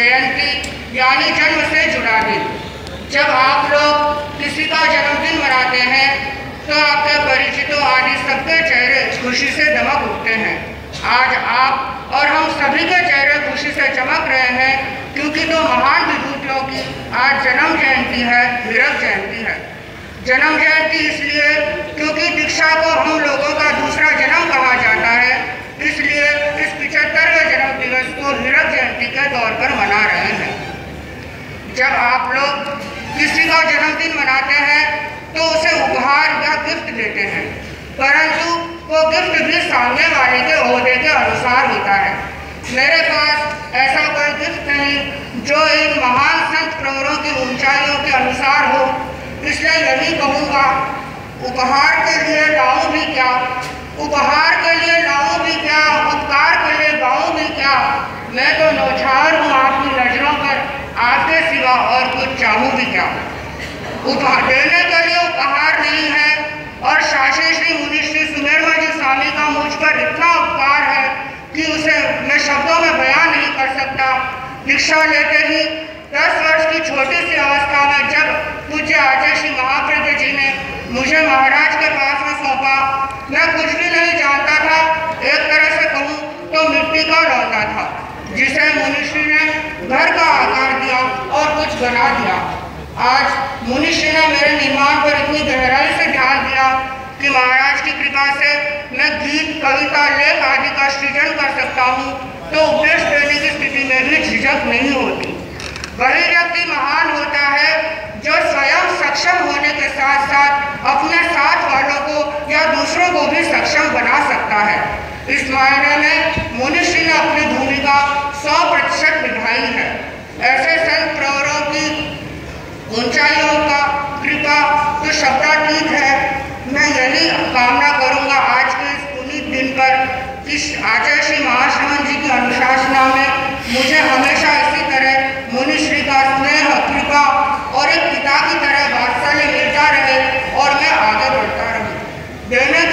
जयंती यानी जन्म से जुड़ा दिन। जब आप लोग किसी का जन्मदिन मनाते हैं तो आपके परिचितों आदि सबके चेहरे खुशी से दमक उठते हैं। आज आप और हम सभी के चेहरे खुशी से चमक रहे हैं क्योंकि दो महान विभूतियों की आज जन्म जयंती है, हीरक जयंती है। जन्म जयंती इसलिए क्योंकि दीक्षा को हम लोगों का दूसरा जन्म कहा जाता है, इसलिए इस 75वें जन्म दिवस को हीरक जयंती के तौर पर मना रहे हैं। जब आप लोग किसी का जन्मदिन मनाते हैं तो उसे उपहार या गिफ्ट देते हैं, परंतु वो गिफ्ट भी सामने वाले के ओहदे के अनुसार होता है। मेरे पास ऐसा कोई गिफ्ट नहीं जो इन महान संत प्रवरों की ऊंचाइयों के अनुसार हो, इसलिए यही कहूँगा, उपहार के लिए लाऊं भी क्या, उपहार के लिए लाऊं भी क्या, उपकार के लिए गाऊं भी क्या। मैं तो नौछावर हूँ आपकी नजरों पर, आपके सिवा और कुछ चाहूँ भी क्या। उपहार देने के लिए उपहार नहीं है और शास्त्री श्री मुनि श्री सुमेरवा जी स्वामी का मुझ पर इतना उपकार है कि उसे मैं शब्दों में बयान नहीं कर सकता। दीक्षा लेते ही 10 वर्ष की छोटी सी अवस्था में जब पूज्य आचार्य श्री महाप्रज्ञ जी ने मुझे महाराज के पास में सौंपा, मैं कुछ भी नहीं जानता था। एक तरह से कहूँ तो मिट्टी का लौटा था जिसे मुनिश्री ने घर का आकार दिया और कुछ बना दिया। आज मुनिश्री ने मेरे निर्माण पर इतनी गहराई से ध्यान दिया कि महाराज की कृपा से मैं गीत, कविता, लेख आदि का सृजन कर सकता हूँ, तो उपदेश देने की स्थिति में भी झिझक नहीं होती। वही व्यक्ति महान होता है जो स्वयं सक्षम होने के साथ साथ अपने साथ वालों को या दूसरों को भी सक्षम बना सकता है। इस मायने में मुनिश्री ने अपनी भूमिका 100% निभाई है। ऐसे संत प्रवरों की ऊंचाइयों का कृपा तो शब्दातीत है। मैं यही कामना करूंगा आज के इस पुनीत दिन पर कि आचार्य श्री महाश्रमण जी की अनुशासना में मुझे हमेशा इसी तरह मुनिश्री का स्नेह, कृपा और एक पिता की तरह वात्सल्य मिलता रहे और मैं आगे बढ़ता रहूं। देने